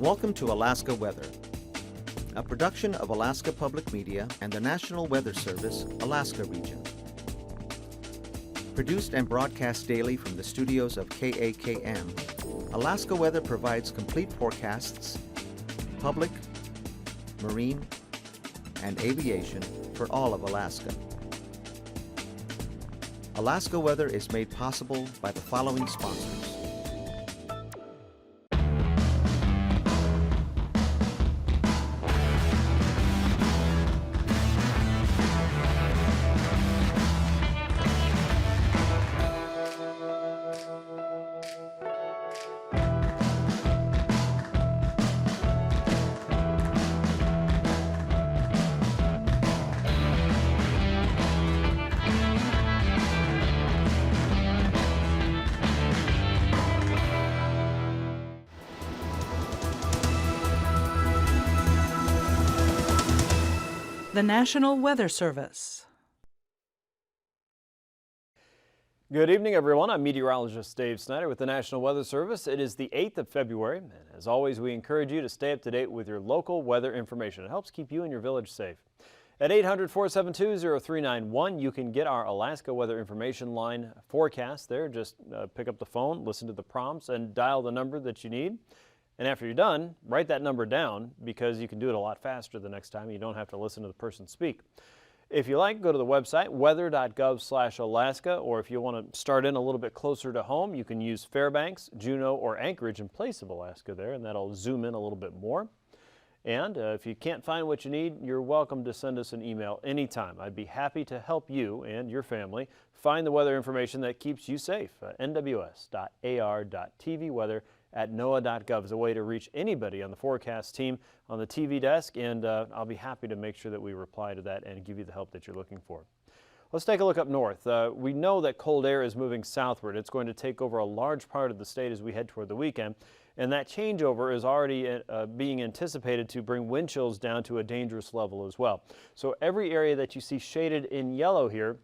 Welcome to Alaska Weather, a production of Alaska Public Media and the National Weather Service, Alaska Region. Produced and broadcast daily from the studios of KAKM, Alaska Weather provides complete forecasts, public, marine, and aviation for all of Alaska. Alaska Weather is made possible by the following sponsors. The National Weather Service. Good evening, everyone. I'm meteorologist Dave Snider with the National Weather Service. It is the 8th of February, and as always, we encourage you to stay up to date with your local weather information. It helps keep you and your village safe. At 800-472-0391, you can get our Alaska Weather Information Line forecast there. Just pick up the phone, listen to the prompts, and dial the number that you need. And after you're done, write that number down because you can do it a lot faster the next time. You don't have to listen to the person speak. If you like, go to the website weather.gov/Alaska, or if you want to start in a little bit closer to home, you can use Fairbanks, Juneau, or Anchorage in place of Alaska there, and that'll zoom in a little bit more. And if you can't find what you need, you're welcome to send us an email anytime. I'd be happy to help you and your family find the weather information that keeps you safe. nws.ar.tvweather@noaa.gov is a way to reach anybody on the forecast team on the TV desk, and I'll be happy to make sure that we reply to that and give you the help that you're looking for. Let's take a look up north. We know that cold air is moving southward. It's going to take over a large part of the state as we head toward the weekend, and that changeover is already being anticipated to bring wind chills down to a dangerous level as well. So every area that you see shaded in yellow here,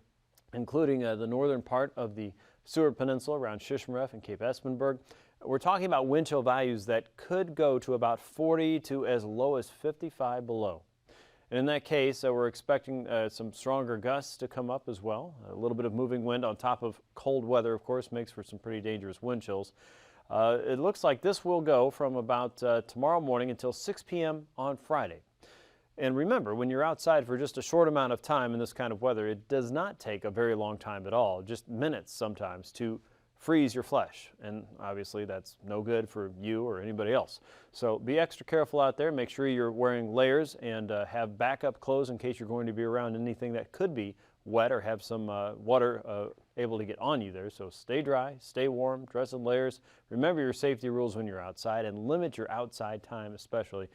including the northern part of the Seward Peninsula around Shishmaref and Cape Espenberg, we're talking about wind chill values that could go to about 40 to as low as 55 below. And in that case, we're expecting some stronger gusts to come up as well. A little bit of moving wind on top of cold weather, of course, makes for some pretty dangerous wind chills. It looks like this will go from about tomorrow morning until 6 p.m. on Friday. And remember, when you're outside for just a short amount of time in this kind of weather, it does not take a very long time at all, just minutes sometimes, to freeze your flesh, and obviously that's no good for you or anybody else. So be extra careful out there. Make sure you're wearing layers and have backup clothes in case you're going to be around anything that could be wet or have some water able to get on you there. So stay dry, stay warm, dress in layers. Remember your safety rules when you're outside, and limit your outside time especially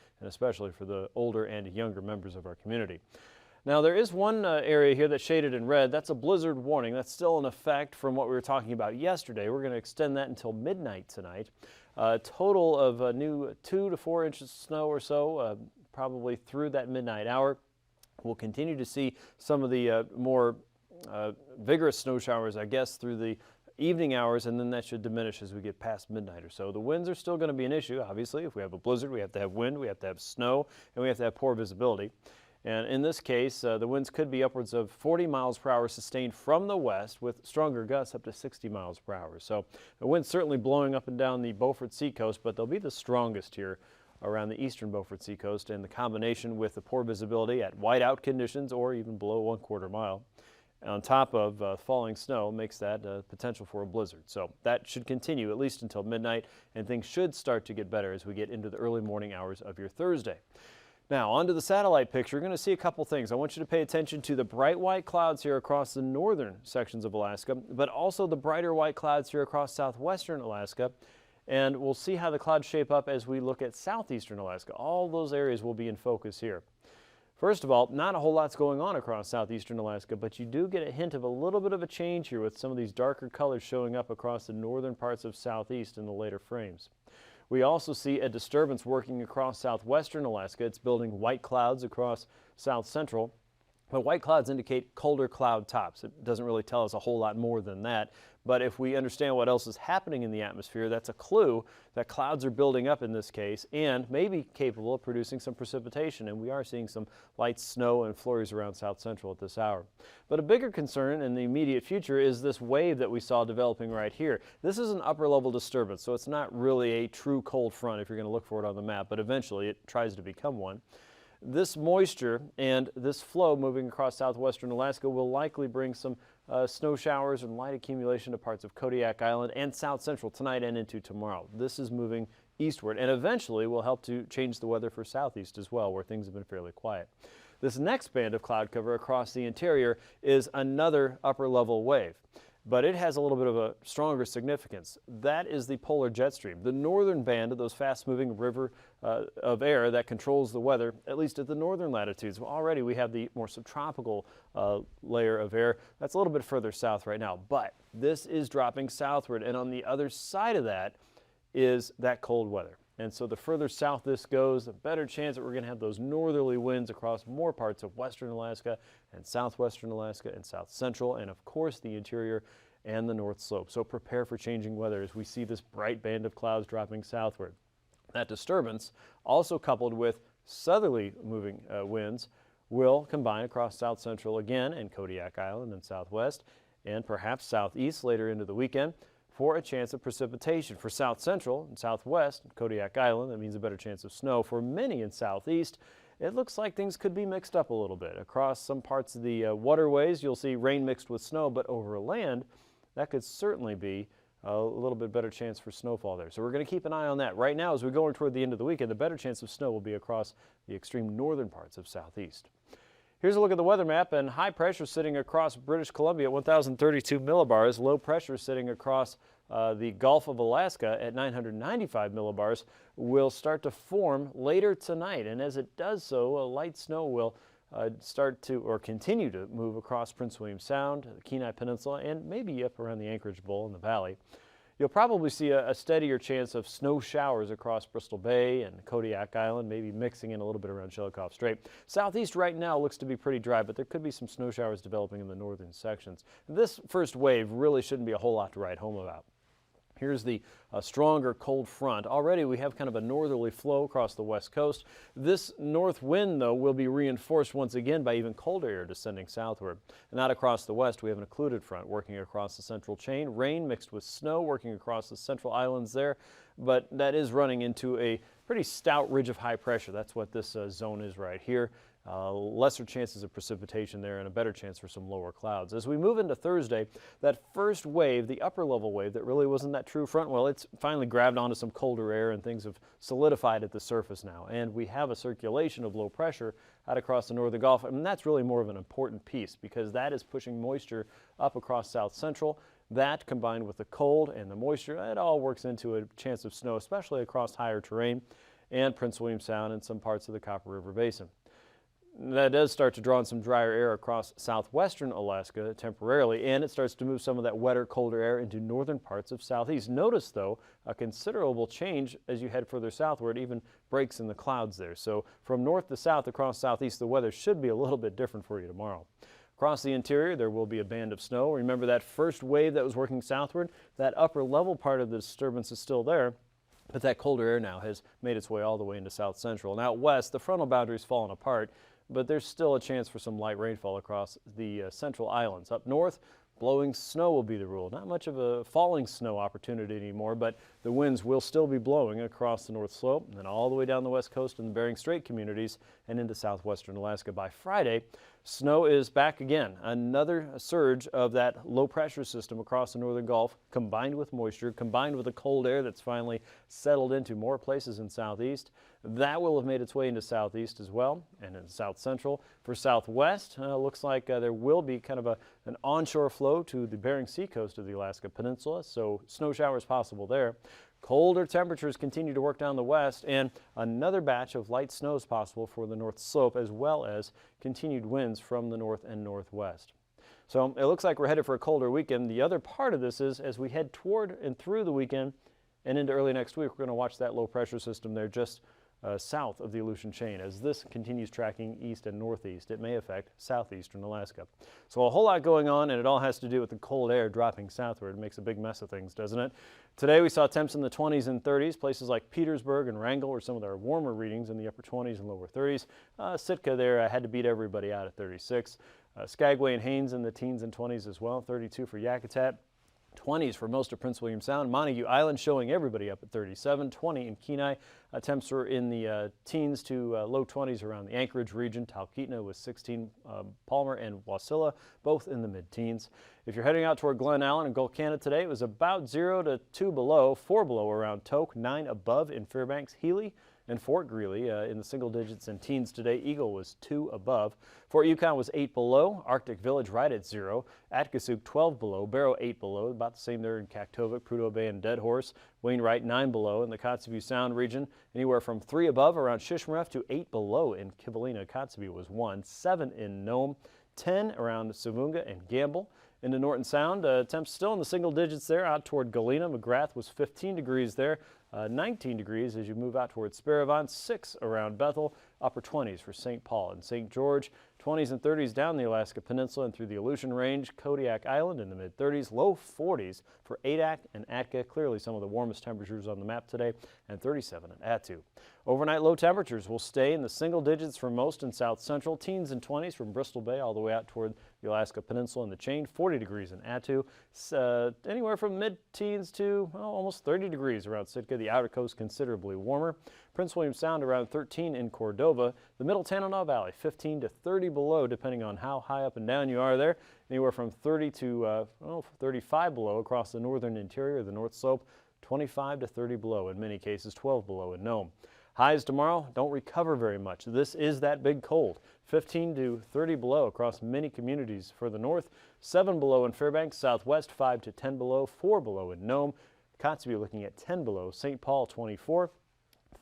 for the older and younger members of our community. Now, there is one area here that's shaded in red. That's a blizzard warning. That's still in effect from what we were talking about yesterday. We're going to extend that until midnight tonight. A total of new 2 to 4 inches of snow or so, probably through that midnight hour. We'll continue to see some of the more vigorous snow showers, I guess, through the evening hours, and then that should diminish as we get past midnight or so. The winds are still going to be an issue, obviously. If we have a blizzard, we have to have wind, we have to have snow, and we have to have poor visibility. And in this case, the winds could be upwards of 40 miles per hour sustained from the west, with stronger gusts up to 60 miles per hour. So the wind's certainly blowing up and down the Beaufort Seacoast, but they'll be the strongest here around the eastern Beaufort Seacoast, and the combination with the poor visibility at whiteout conditions or even below 1/4 mile on top of falling snow makes that potential for a blizzard. So that should continue at least until midnight, and things should start to get better as we get into the early morning hours of your Thursday. Now, onto the satellite picture. You're going to see a couple things. I want you to pay attention to the bright white clouds here across the northern sections of Alaska, but also the brighter white clouds here across southwestern Alaska. And we'll see how the clouds shape up as we look at southeastern Alaska. All those areas will be in focus here. First of all, not a whole lot's going on across southeastern Alaska, but you do get a hint of a little bit of a change here with some of these darker colors showing up across the northern parts of southeast in the later frames. We also see a disturbance working across southwestern Alaska. It's building white clouds across south central. But white clouds indicate colder cloud tops. It doesn't really tell us a whole lot more than that. But if we understand what else is happening in the atmosphere, that's a clue that clouds are building up in this case and may be capable of producing some precipitation. And we are seeing some light snow and flurries around south central at this hour. But a bigger concern in the immediate future is this wave that we saw developing right here. This is an upper level disturbance, so it's not really a true cold front if you're going to look for it on the map, but eventually it tries to become one. This moisture and this flow moving across southwestern Alaska will likely bring some snow showers and light accumulation to parts of Kodiak Island and south central tonight and into tomorrow. This is moving eastward and eventually will help to change the weather for southeast as well, where things have been fairly quiet. This next band of cloud cover across the interior is another upper level wave, but it has a little bit of a stronger significance. That is the polar jet stream, the northern band of those fast-moving river of air that controls the weather, at least at the northern latitudes. Well, already we have the more subtropical layer of air that's a little bit further south right now, but this is dropping southward, and on the other side of that is that cold weather. And so the further south this goes, the better chance that we're going to have those northerly winds across more parts of western Alaska and southwestern Alaska and south central, and of course the interior and the north slope. So prepare for changing weather as we see this bright band of clouds dropping southward. That disturbance, also coupled with southerly moving winds, will combine across south central again and Kodiak Island and southwest, and perhaps southeast later into the weekend, for a chance of precipitation. For south central and southwest, Kodiak Island, that means a better chance of snow. For many in southeast, it looks like things could be mixed up a little bit. Across some parts of the waterways, you'll see rain mixed with snow, but over land, that could certainly be a little bit better chance for snowfall there. So we're going to keep an eye on that. Right now, as we go toward the end of the weekend, the better chance of snow will be across the extreme northern parts of southeast. Here's a look at the weather map, and high pressure sitting across British Columbia at 1,032 millibars. Low pressure sitting across the Gulf of Alaska at 995 millibars will start to form later tonight. And as it does so, a light snow will start to or continue to move across Prince William Sound, the Kenai Peninsula, and maybe up around the Anchorage Bowl in the valley. You'll probably see a steadier chance of snow showers across Bristol Bay and Kodiak Island, maybe mixing in a little bit around Shelikof Strait. Southeast right now looks to be pretty dry, but there could be some snow showers developing in the northern sections. This first wave really shouldn't be a whole lot to write home about. Here's the stronger cold front. Already we have kind of a northerly flow across the west coast. This north wind, though, will be reinforced once again by even colder air descending southward. And out across the west, we have an occluded front working across the central chain. Rain mixed with snow working across the central islands there, but that is running into a pretty stout ridge of high pressure. That's what this zone is right here. Lesser chances of precipitation there and a better chance for some lower clouds. As we move into Thursday, that first wave, the upper level wave that really wasn't that true front, well, it's finally grabbed onto some colder air and things have solidified at the surface now. And we have a circulation of low pressure out across the northern Gulf, and that's really more of an important piece because that is pushing moisture up across south central. That combined with the cold and the moisture, it all works into a chance of snow, especially across higher terrain and Prince William Sound and some parts of the Copper River Basin. That does start to draw in some drier air across southwestern Alaska temporarily, and it starts to move some of that wetter, colder air into northern parts of southeast. Notice, though, a considerable change as you head further southward, even breaks in the clouds there. So from north to south across southeast, the weather should be a little bit different for you tomorrow. Across the interior, there will be a band of snow. Remember that first wave that was working southward? That upper level part of the disturbance is still there, but that colder air now has made its way all the way into south central. And out west, the frontal boundary's fallen apart, but there's still a chance for some light rainfall across the central islands. Up north, blowing snow will be the rule. Not much of a falling snow opportunity anymore, but the winds will still be blowing across the north slope and then all the way down the west coast and the Bering Strait communities and into southwestern Alaska. By Friday, snow is back again. Another surge of that low pressure system across the northern Gulf combined with moisture, combined with the cold air that's finally settled into more places in southeast. That will have made its way into southeast as well and in south central. For southwest, looks like there will be kind of an onshore flow to the Bering Sea coast of the Alaska Peninsula, so snow showers possible there. Colder temperatures continue to work down the west, and another batch of light snow is possible for the north slope, as well as continued winds from the north and northwest. So it looks like we're headed for a colder weekend. The other part of this is as we head toward and through the weekend and into early next week, we're going to watch that low pressure system there just south of the Aleutian chain. As this continues tracking east and northeast, it may affect southeastern Alaska. So a whole lot going on, and it all has to do with the cold air dropping southward. It makes a big mess of things, doesn't it? Today we saw temps in the 20s and 30s. Places like Petersburg and Wrangell were some of our warmer readings in the upper 20s and lower 30s. Sitka there had to beat everybody out at 36. Skagway and Haines in the teens and 20s as well, 32 for Yakutat. 20s for most of Prince William Sound. Montague Island showing everybody up at 37, 20 in Kenai. Temps were in the teens to low 20s around the Anchorage region. Talkeetna was 16, Palmer and Wasilla both in the mid-teens. If you're heading out toward Glen Allen and Gulf Canada today, it was about 0 to 2 below, 4 below around Tok, 9 above in Fairbanks, Healy, and Fort Greely in the single digits and teens today. Eagle was 2 above. Fort Yukon was 8 below. Arctic Village right at 0. Atkasuk 12 below. Barrow 8 below. About the same there in Kaktovik, Prudhoe Bay, and Dead Horse. Wainwright 9 below. In the Kotzebue Sound region, anywhere from 3 above around Shishmaref to 8 below in Kivalina. Kotzebue was 1. 7 in Nome. 10 around Savunga and Gamble. Into Norton Sound, temps still in the single digits there out toward Galena. McGrath was 15 degrees there. 19 degrees as you move out towards Sparivant, 6 around Bethel, upper 20s for St. Paul and St. George, 20s and 30s down the Alaska Peninsula and through the Aleutian Range, Kodiak Island in the mid-30s, low 40s for Adak and Atka, clearly some of the warmest temperatures on the map today, and 37 at Attu. Overnight low temperatures will stay in the single digits for most in south central, teens and 20s from Bristol Bay all the way out toward the Alaska Peninsula and the chain, 40 degrees in Attu, anywhere from mid-teens to almost 30 degrees around Sitka. The outer coast considerably warmer. Prince William Sound around 13 in Cordova. The middle Tanana Valley 15 to 30 below depending on how high up and down you are there. Anywhere from 30 to 35 below across the northern interior, the North Slope, 25 to 30 below in many cases, 12 below in Nome. Highs tomorrow don't recover very much. This is that big cold. 15 to 30 below across many communities for the north, 7 below in Fairbanks, Southwest 5 to 10 below, 4 below in Nome. Kotzebue looking at 10 below, St. Paul 24.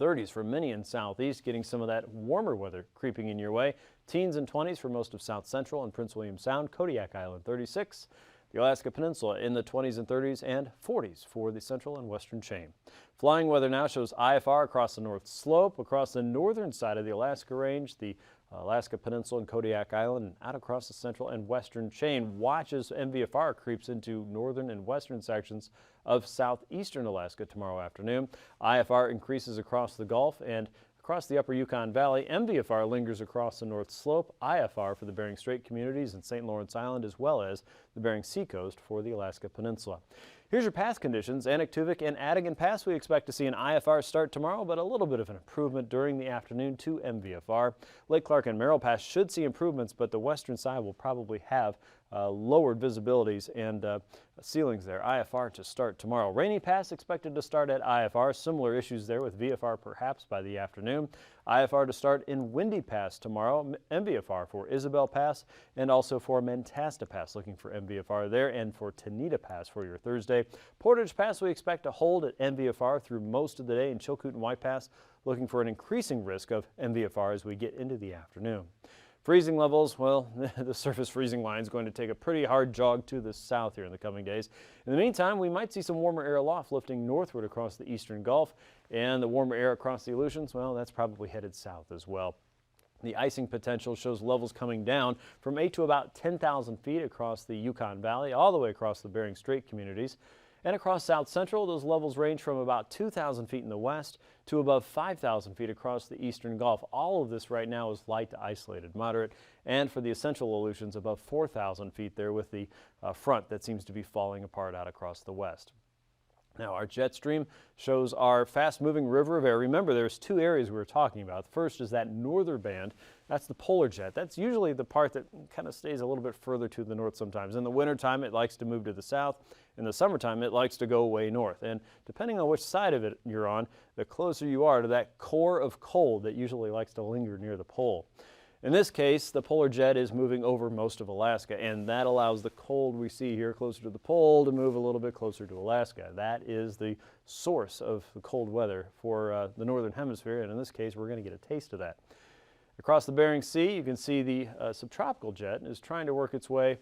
30s for many in southeast, getting some of that warmer weather creeping in your way. Teens and 20s for most of South Central and Prince William Sound. Kodiak Island 36. The Alaska Peninsula in the 20s and 30s and 40s for the central and western chain. Flying weather now shows IFR across the North Slope, across the northern side of the Alaska Range, the Alaska Peninsula and Kodiak Island, and out across the central and western chain. Watch as MVFR creeps into northern and western sections of southeastern Alaska tomorrow afternoon. IFR increases across the Gulf and across the upper Yukon Valley. MVFR lingers across the North Slope. IFR for the Bering Strait communities and St. Lawrence Island, as well as the Bering Sea coast for the Alaska Peninsula. Here's your pass conditions. Anaktuvik and Adigan Pass, we expect to see an IFR start tomorrow, but a little bit of an improvement during the afternoon to MVFR. Lake Clark and Merrill Pass should see improvements, but the western side will probably have lowered visibilities and ceilings there. IFR to start tomorrow. Rainy Pass expected to start at IFR. Similar issues there with VFR perhaps by the afternoon. IFR to start in Windy Pass tomorrow. MVFR for Isabel Pass and also for Mentasta Pass. Looking for MVFR there, and for Tanita Pass for your Thursday. Portage Pass we expect to hold at MVFR through most of the day, and Chilkoot and White Pass looking for an increasing risk of MVFR as we get into the afternoon. Freezing levels, well, the surface freezing line is going to take a pretty hard jog to the south here in the coming days. In the meantime, we might see some warmer air aloft lifting northward across the eastern Gulf, and the warmer air across the Aleutians, well, that's probably headed south as well. The icing potential shows levels coming down from 8 to about 10,000 feet across the Yukon Valley, all the way across the Bering Strait communities. And across South Central, those levels range from about 2,000 feet in the west to above 5,000 feet across the eastern Gulf. All of this right now is light to isolated moderate. And for the essential Aleutians, above 4,000 feet there with the front that seems to be falling apart out across the west. Now, our jet stream shows our fast-moving river of air. Remember, there's two areas we were talking about. The first is that northern band. That's the polar jet. That's usually the part that kind of stays a little bit further to the north sometimes. In the wintertime, it likes to move to the south. In the summertime, it likes to go way north. And depending on which side of it you're on, the closer you are to that core of cold that usually likes to linger near the pole. In this case, the polar jet is moving over most of Alaska, and that allows the cold we see here closer to the pole to move a little bit closer to Alaska. That is the source of the cold weather for the northern hemisphere, and in this case, we're going to get a taste of that. Across the Bering Sea, you can see the subtropical jet is trying to work its way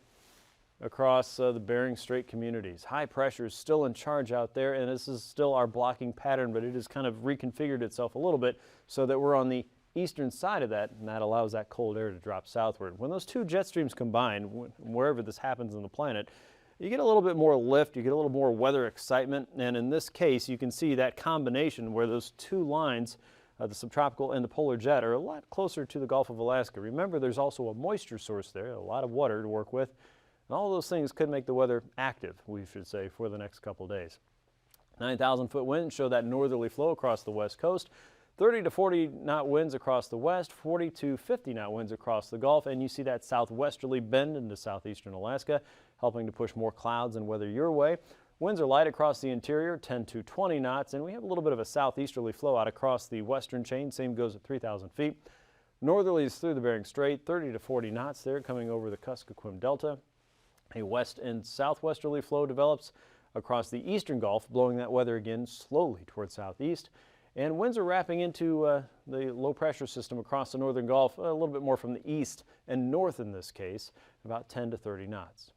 across the Bering Strait communities. High pressure is still in charge out there, and this is still our blocking pattern, but it has kind of reconfigured itself a little bit so that we're on the eastern side of that, and that allows that cold air to drop southward. When those two jet streams combine, wherever this happens on the planet, you get a little bit more lift, you get a little more weather excitement, and in this case you can see that combination where those two lines, the subtropical and the polar jet, are a lot closer to the Gulf of Alaska. Remember, there's also a moisture source there, a lot of water to work with, and all those things could make the weather active, we should say, for the next couple days. 9,000-foot winds show that northerly flow across the west coast. 30 to 40 knot winds across the west, 40 to 50 knot winds across the Gulf, and you see that southwesterly bend into southeastern Alaska, helping to push more clouds and weather your way. Winds are light across the interior, 10 to 20 knots, and we have a little bit of a southeasterly flow out across the western chain. Same goes at 3,000 feet. Northerlies through the Bering Strait, 30 to 40 knots there, coming over the Kuskokwim Delta. A west and southwesterly flow develops across the eastern Gulf, blowing that weather again slowly toward southeast. And winds are wrapping into the low pressure system across the northern Gulf, a little bit more from the east and north in this case, about 10 to 30 knots.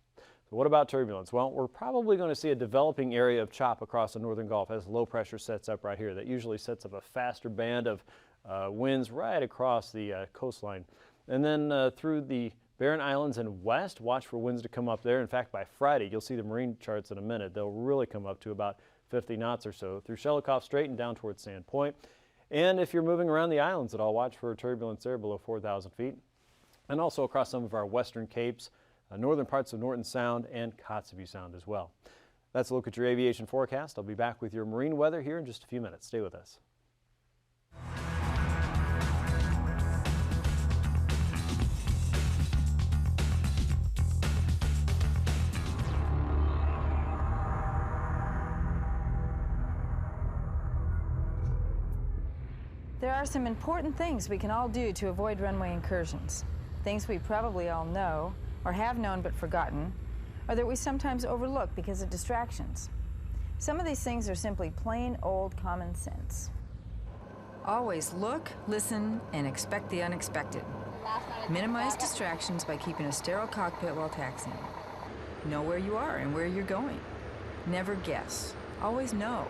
So what about turbulence? Well, we're probably going to see a developing area of chop across the northern Gulf as low pressure sets up right here. That usually sets up a faster band of winds right across the coastline. And then through the Barren Islands and west, watch for winds to come up there. In fact, by Friday, you'll see the marine charts in a minute. They'll really come up to about 50 knots or so through Shelikof Strait and down towards Sand Point. And if you're moving around the islands at all, watch for turbulence there below 4,000 feet. And also across some of our western capes, northern parts of Norton Sound and Kotzebue Sound as well. That's a look at your aviation forecast. I'll be back with your marine weather here in just a few minutes. Stay with us. There are some important things we can all do to avoid runway incursions. Things we probably all know, or have known but forgotten, or that we sometimes overlook because of distractions. Some of these things are simply plain old common sense. Always look, listen, and expect the unexpected. Minimize distractions by keeping a sterile cockpit while taxiing. Know where you are and where you're going. Never guess. Always know.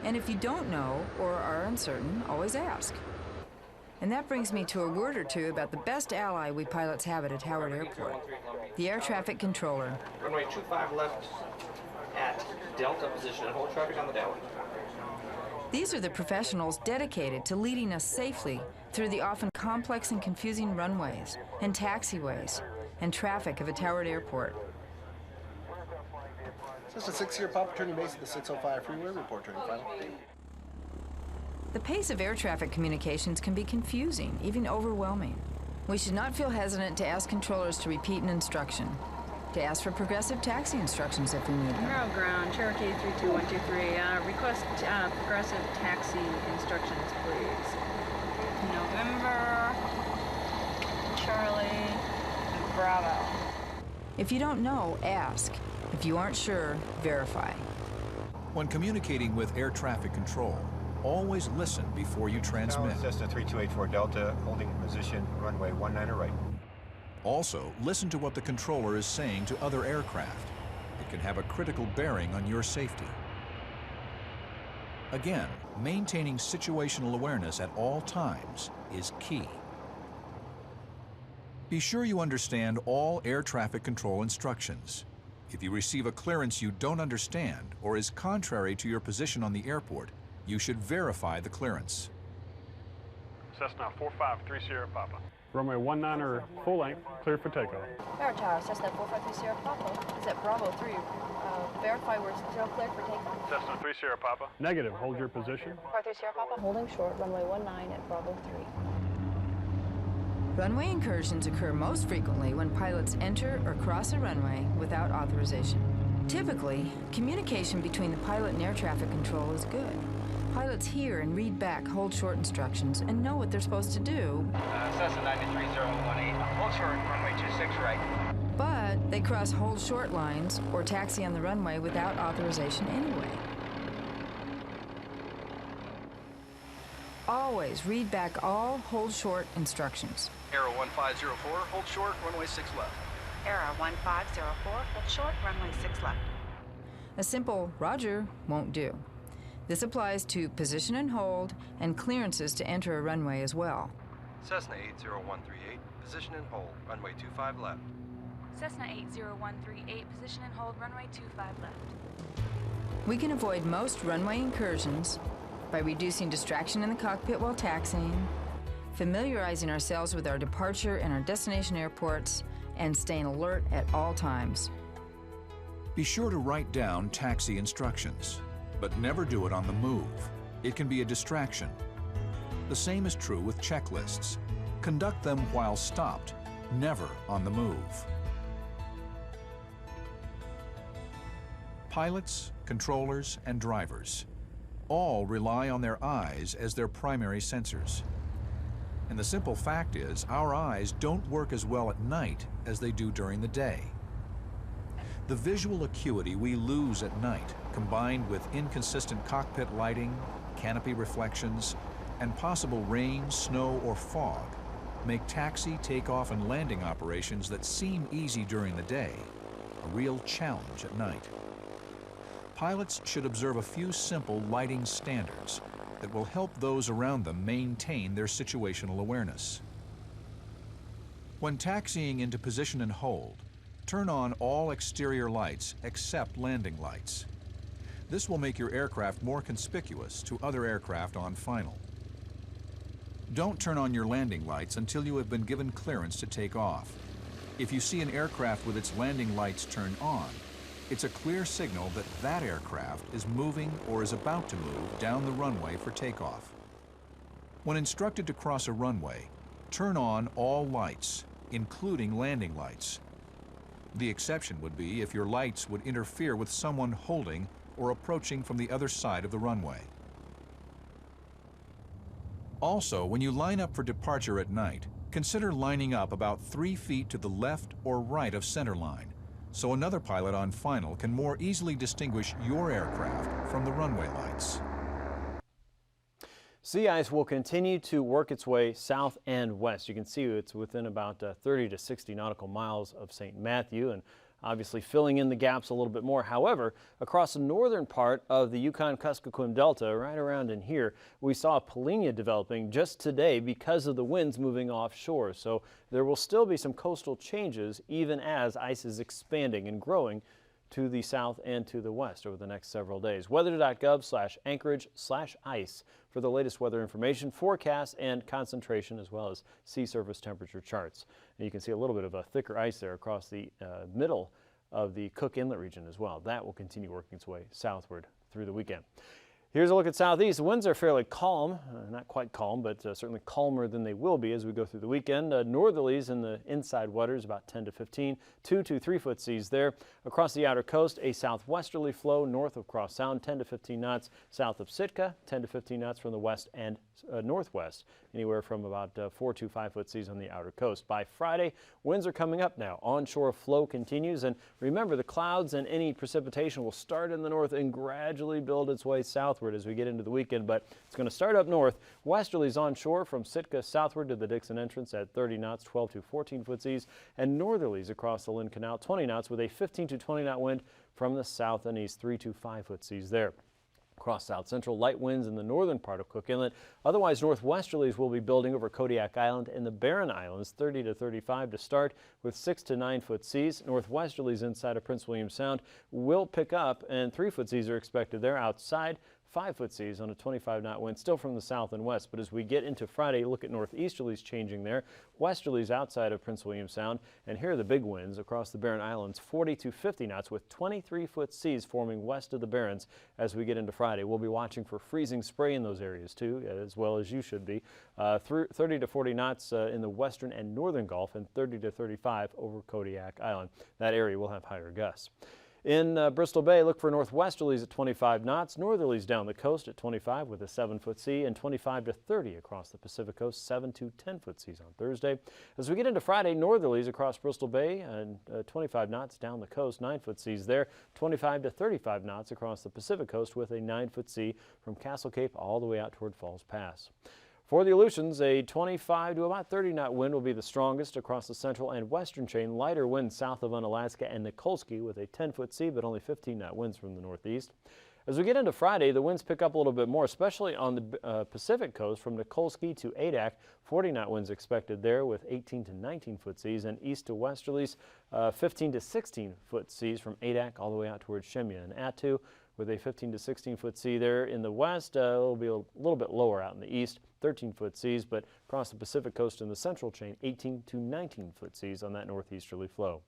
And if you don't know or are uncertain, always ask. And that brings me to a word or two about the best ally we pilots have at Howard Airport, the air traffic controller. Runway 25 left at Delta position and hold traffic on the Delta. These are the professionals dedicated to leading us safely through the often complex and confusing runways and taxiways and traffic of a Howard Airport. Cessna 6 here, Papa turning base at the 605 freeway, report turning final. The pace of air traffic communications can be confusing, even overwhelming. We should not feel hesitant to ask controllers to repeat an instruction, to ask for progressive taxi instructions if we need them. Monroe Ground, Cherokee 32123, request progressive taxi instructions, please. November, Charlie, Bravo. If you don't know, ask. If you aren't sure, verify. When communicating with air traffic control, always listen before you transmit. Cessna 3284 Delta, holding position, runway 19 right. Also, listen to what the controller is saying to other aircraft. It can have a critical bearing on your safety. Again, maintaining situational awareness at all times is key. Be sure you understand all air traffic control instructions. If you receive a clearance you don't understand or is contrary to your position on the airport, you should verify the clearance. Cessna 4530 Papa. Runway 19 full length, clear for takeoff. Tower Tower, Cessna 4530 Papa. Is at Bravo 3. Verify we're still clear for takeoff. Cessna 30 Papa. Negative, hold your position. 4530 Papa. Holding short, runway 19 at Bravo 3. Runway incursions occur most frequently when pilots enter or cross a runway without authorization. Typically, communication between the pilot and air traffic control is good. Pilots hear and read back hold short instructions and know what they're supposed to do. Cessna 93018, hold short, runway 26 right. But they cross hold short lines or taxi on the runway without authorization anyway. Always read back all hold short instructions. Arrow 1504, hold short, runway 6 left. Era 1504, hold short, runway 6 left. A simple Roger won't do. This applies to position and hold and clearances to enter a runway as well. Cessna 80138, position and hold, runway 25 left. Cessna 80138, position and hold, runway 25 left. We can avoid most runway incursions by reducing distraction in the cockpit while taxiing, familiarizing ourselves with our departure and our destination airports, and staying alert at all times. Be sure to write down taxi instructions, but never do it on the move. It can be a distraction. The same is true with checklists. Conduct them while stopped, never on the move. Pilots, controllers, and drivers all rely on their eyes as their primary sensors. And the simple fact is, our eyes don't work as well at night as they do during the day. The visual acuity we lose at night, combined with inconsistent cockpit lighting, canopy reflections, and possible rain, snow, or fog, make taxi, takeoff, and landing operations that seem easy during the day a real challenge at night. Pilots should observe a few simple lighting standards that will help those around them maintain their situational awareness. When taxiing into position and hold, turn on all exterior lights except landing lights. This will make your aircraft more conspicuous to other aircraft on final. Don't turn on your landing lights until you have been given clearance to take off. If you see an aircraft with its landing lights turned on, it's a clear signal that that aircraft is moving or is about to move down the runway for takeoff. When instructed to cross a runway, turn on all lights, including landing lights. The exception would be if your lights would interfere with someone holding or approaching from the other side of the runway. Also, when you line up for departure at night, consider lining up about 3 feet to the left or right of center line, so another pilot on final can more easily distinguish your aircraft from the runway lights. Sea ice will continue to work its way south and west. You can see it's within about 30 to 60 nautical miles of St. Matthew, and obviously filling in the gaps a little bit more. However, across the northern part of the Yukon-Kuskokwim Delta, right around in here, we saw a polynya developing just today because of the winds moving offshore. So there will still be some coastal changes even as ice is expanding and growing to the south and to the west over the next several days. Weather.gov/Anchorage/ice for the latest weather information, forecasts, and concentration, as well as sea surface temperature charts. And you can see a little bit of a thicker ice there across the middle of the Cook Inlet region as well. That will continue working its way southward through the weekend. Here's a look at southeast. The winds are fairly calm, not quite calm, but certainly calmer than they will be as we go through the weekend. Northerlies in the inside waters about 10 to 15, 2 to 3 foot seas there. Across the outer coast, a southwesterly flow north of Cross Sound, 10 to 15 knots. South of Sitka, 10 to 15 knots from the west and northwest, anywhere from about 4 to 5 foot seas on the outer coast. By Friday, winds are coming up now. Onshore flow continues, and remember, the clouds and any precipitation will start in the north and gradually build its way southward as we get into the weekend, but it's going to start up north. Westerlies onshore from Sitka southward to the Dixon entrance at 30 knots, 12 to 14 foot seas, and northerlies across the Lynn Canal, 20 knots with a 15 to 20 knot wind from the south and east, 3 to 5 foot seas there. Across south central, light winds in the northern part of Cook Inlet. Otherwise, northwesterlies will be building over Kodiak Island and the Barren Islands, 30 to 35 to start with 6 to 9 foot seas. Northwesterlies inside of Prince William Sound will pick up, and 3 foot seas are expected there. Outside, 5 foot seas on a 25 knot wind, still from the south and west. But as we get into Friday, look at northeasterlies changing there. Westerlies outside of Prince William Sound. And here are the big winds across the Barren Islands, 40 to 50 knots with 23 foot seas forming west of the Barrens as we get into Friday. We'll be watching for freezing spray in those areas too, as well as you should be. 30 to 40 knots in the western and northern Gulf, and 30 to 35 over Kodiak Island. That area will have higher gusts. In Bristol Bay, look for northwesterlies at 25 knots, northerlies down the coast at 25 with a 7 foot sea, and 25 to 30 across the Pacific coast, 7 to 10 foot seas on Thursday. As we get into Friday, northerlies across Bristol Bay and 25 knots down the coast, 9 foot seas there, 25 to 35 knots across the Pacific coast with a 9 foot sea from Castle Cape all the way out toward Falls Pass. For the Aleutians, a 25 to about 30 knot wind will be the strongest across the central and western chain. Lighter winds south of Unalaska and Nikolsky with a 10-foot sea, but only 15 knot winds from the northeast. As we get into Friday, the winds pick up a little bit more, especially on the Pacific coast from Nikolsky to Adak. 40 knot winds expected there with 18 to 19 foot seas, and east to westerlies 15 to 16 foot seas from Adak all the way out towards Shemya and Attu, with a 15 to 16 foot sea there. In the west, it'll be a little bit lower out in the east, 13 foot seas, but across the Pacific coast and the central chain, 18 to 19 foot seas on that northeasterly flow.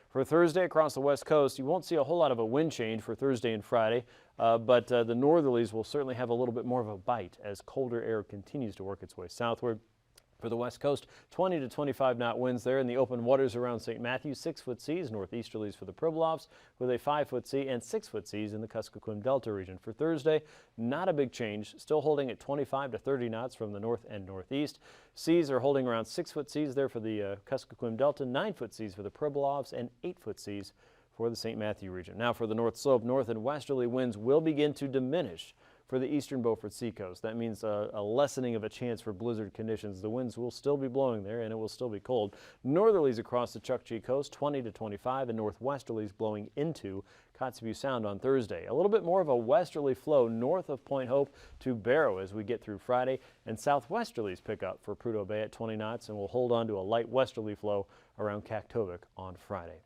For Thursday across the west coast, you won't see a whole lot of a wind change for Thursday and Friday, but the northerlies will certainly have a little bit more of a bite as colder air continues to work its way southward. For the west coast, 20 to 25 knot winds there in the open waters around St. Matthews, 6 foot seas, northeasterlies for the Pribilofs with a 5 foot sea, and 6 foot seas in the Kuskokwim Delta region. For Thursday, not a big change, still holding at 25 to 30 knots from the north and northeast. Seas are holding around 6 foot seas there for the Kuskokwim Delta, 9 foot seas for the Pribilofs, and 8 foot seas for the St. Matthew region. Now for the north slope, north and westerly winds will begin to diminish for the eastern Beaufort Seacoast. That means a lessening of a chance for blizzard conditions. The winds will still be blowing there and it will still be cold. Northerlies across the Chukchi Coast, 20 to 25, and northwesterlies blowing into Kotzebue Sound on Thursday. A little bit more of a westerly flow north of Point Hope to Barrow as we get through Friday, and southwesterlies pick up for Prudhoe Bay at 20 knots and will hold on to a light westerly flow around Kaktovik on Friday.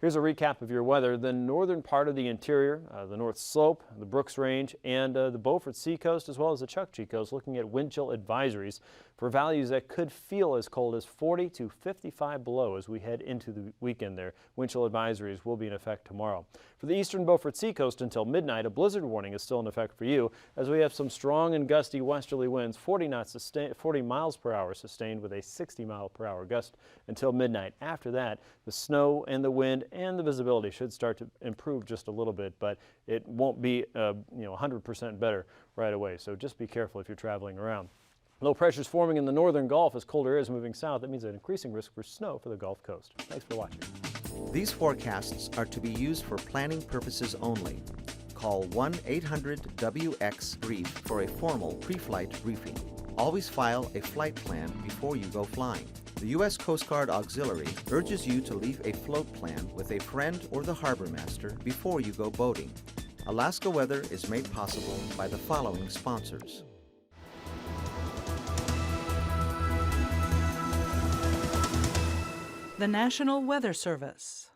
Here's a recap of your weather. The northern part of the interior, the North Slope, the Brooks Range, and the Beaufort Seacoast, as well as the Chukchi Coast, looking at wind chill advisories for values that could feel as cold as 40 to 55 below as we head into the weekend there. Wind chill advisories will be in effect tomorrow. For the eastern Beaufort Seacoast until midnight, a blizzard warning is still in effect for you as we have some strong and gusty westerly winds, 40 miles per hour sustained with a 60 mile per hour gust until midnight. After that, the snow and the wind and the visibility should start to improve just a little bit, but it won't be 100% better right away. So just be careful if you're traveling around. Low pressures forming in the northern Gulf as colder air is moving south. That means an increasing risk for snow for the Gulf Coast. Thanks for watching. These forecasts are to be used for planning purposes only. Call 1-800-WX-BRIEF for a formal pre-flight briefing. Always file a flight plan before you go flying. The U.S. Coast Guard Auxiliary urges you to leave a float plan with a friend or the harbor master before you go boating. Alaska Weather is made possible by the following sponsors. The National Weather Service.